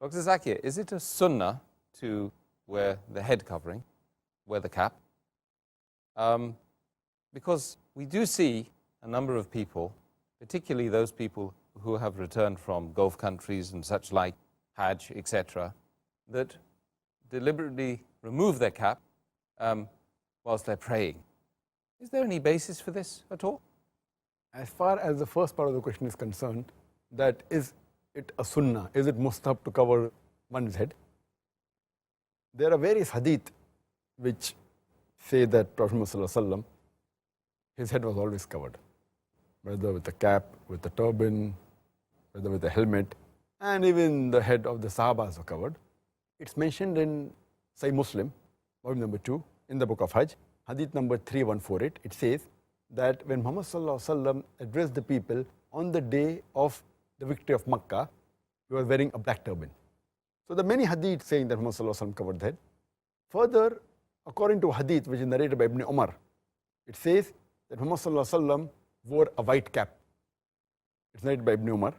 Dr. Zakir, is it a sunnah to wear the head covering, wear the cap? Because we do see a number of people, particularly those people who have returned from Gulf countries and such like, Hajj, etc., that deliberately remove their cap whilst they're praying. Is there any basis for this at all? As far as the first part of the question is concerned, that is it a sunnah, is it mustahab to cover one's head? There are various hadith which say that Prophet Muhammad, his head was always covered, whether with a cap, with a turban, whether with a helmet, and even the head of the Sahabas were covered. It's mentioned in Sahih Muslim, volume number 2, in the book of Hajj, hadith number 3148. It says that when Muhammad addressed the people on the day of the victory of Makkah, he was wearing a black turban. So there are many hadith saying that Muhammad covered the head. Further, according to hadith which is narrated by Ibn Umar, it says that Muhammad wore a white cap. It's narrated by Ibn Umar.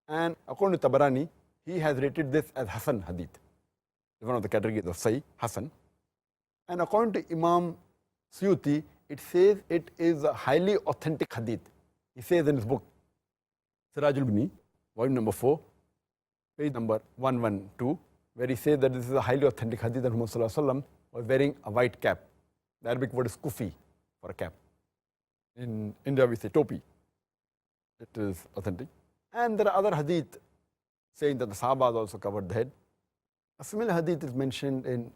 And according to Tabarani, he has rated this as Hasan hadith. It's one of the categories of Sahih, Hasan. And according to Imam Suyuti, it says it is a highly authentic hadith. He says in his book, Sirajul Bini, volume number 4, page number 112, where he says that this is a highly authentic hadith that Muhammad was wearing a white cap. The Arabic word is kufi for a cap. In India we say topi. It is authentic. And there are other hadith saying that the Sahabas also covered the head. A similar hadith is mentioned in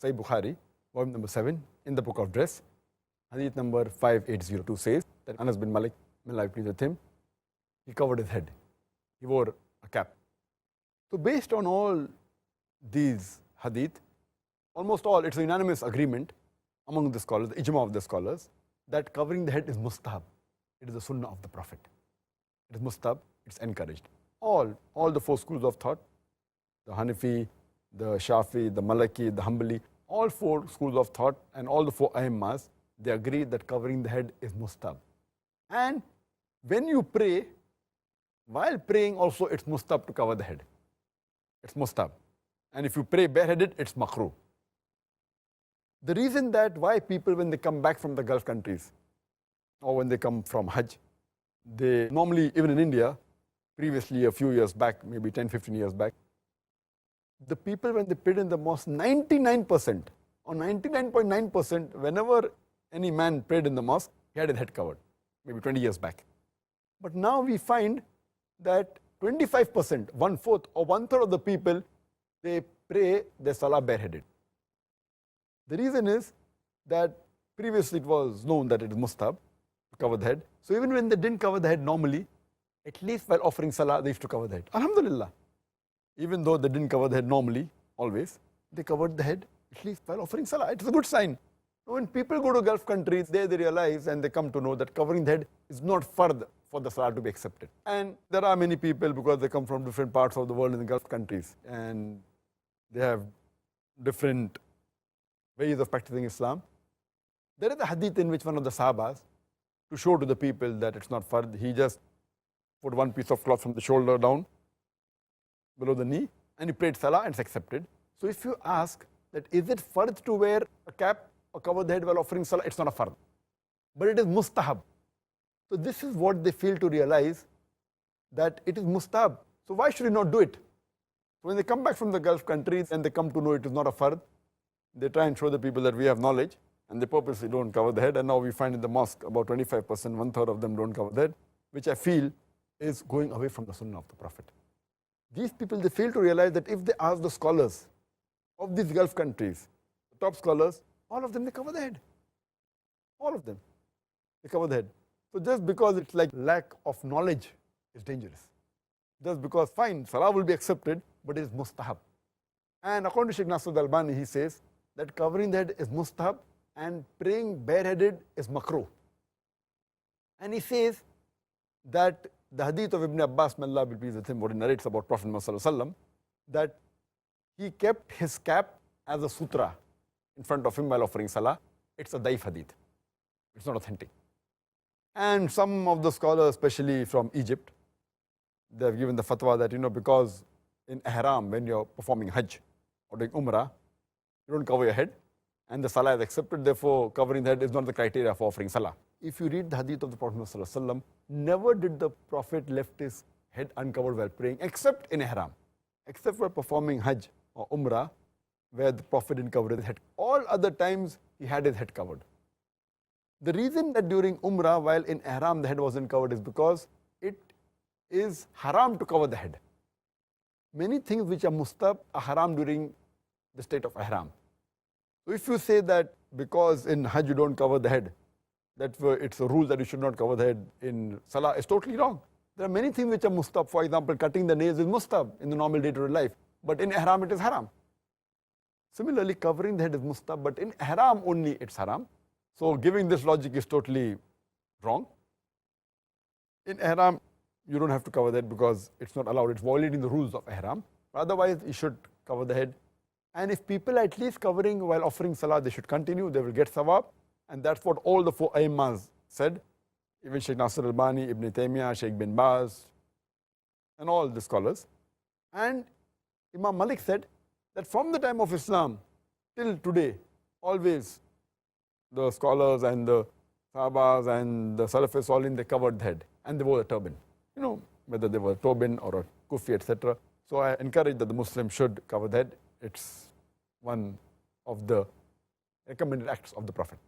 Sahih Bukhari, volume number 7, in the book of dress. Hadith number 5802 says that Anas bin Malik, may Allah be pleased with him, he covered his head. He wore a cap. So based on all these hadith, almost all, it's a unanimous agreement among the scholars, the ijma of the scholars, that covering the head is mustahab. It is the sunnah of the Prophet. It is mustahab, it's encouraged. All the 4 schools of thought, the Hanafi, the Shafi, the Maliki, the Hanbali, all 4 schools of thought and all the 4 Aimmas, they agree that covering the head is mustahab. And when you pray, while praying also it's mustahab to cover the head. It's mustahab. And if you pray bareheaded, it's makruh. The reason that why people, when they come back from the Gulf countries or when they come from Hajj, they normally, even in India, previously a few years back, maybe 10, 15 years back, the people when they prayed in the mosque, 99% or 99.9%, whenever any man prayed in the mosque, he had his head covered, maybe 20 years back. But now we find that 25%, 1/4 or 1/3 of the people, they pray their salah bareheaded. The reason is that previously it was known that it is mustahab to cover the head. So even when they didn't cover the head normally, at least while offering salah, they used to cover the head. Alhamdulillah. Even though they didn't cover the head normally, always, they covered the head at least while offering salah. It's a good sign. When people go to Gulf countries, they realize and they come to know that covering the head is not fard for the salah to be accepted. And there are many people, because they come from different parts of the world in the Gulf countries, and they have different ways of practicing Islam. There is a hadith in which one of the Sahabas, to show to the people that it's not fard, he just put one piece of cloth from the shoulder down, below the knee, and he prayed salah and it's accepted. So if you ask that is it fard to wear a cap or cover the head while offering salah, it's not a fard, but it is mustahab. So this is what they fail to realize, that it is mustahab. So why should we not do it? So when they come back from the Gulf countries and they come to know it is not a fard, they try and show the people that we have knowledge, and they purposely don't cover the head. And now we find in the mosque about 25%, 1/3 of them don't cover the head, which I feel is going away from the sunnah of the Prophet. These people, they fail to realize that if they ask the scholars of these Gulf countries, the top scholars, all of them, they cover the head. All of them, they cover the head. So just because it's like lack of knowledge is dangerous. Just because, fine, salah will be accepted, but it is mustahab. And according to Sheikh Nasrud Albani, he says that covering the head is mustahab and praying bareheaded is makruh. And he says that the hadith of Ibn Abbas, may Allah be pleased with him, what he narrates about Prophet Muhammad, that he kept his cap as a sutra in front of him while offering salah. It's a daif hadith. It's not authentic. And some of the scholars, especially from Egypt, they have given the fatwa that, because in ihram, when you're performing Hajj or doing Umrah, you don't cover your head, and the Salah is accepted, therefore covering the head is not the criteria for offering Salah. If you read the hadith of the Prophet ﷺ, never did the Prophet left his head uncovered while praying, except in ihram, except for performing Hajj or Umrah, where the Prophet didn't cover his head. All other times he had his head covered. The reason that during Umrah, while in ihram the head wasn't covered, is because it is haram to cover the head. Many things which are mustab are haram during the state of ihram. So if you say that because in Hajj you don't cover the head, that it's a rule that you should not cover the head in Salah, is totally wrong. There are many things which are mustab. For example, cutting the nails is mustab in the normal day-to-day life, but in ihram it is haram. Similarly, covering the head is mustab, but in ihram only it's haram. So giving this logic is totally wrong. In ihram, you don't have to cover the head because it's not allowed. It's violating the rules of ihram. Otherwise, you should cover the head. And if people are at least covering while offering salah, they should continue. They will get sawab. And that's what all the four Aimmas said. Even Sheikh Nasir al-Albani, Ibn Taymiyyah, Sheikh bin Baz, and all the scholars. And Imam Malik said that from the time of Islam till today, always the scholars and the Sahabas and the Salafis all in, they covered the head and they wore a turban. You know, whether they were a turban or a kufi, etc. So I encourage that the Muslim should cover the head. It's one of the recommended acts of the Prophet.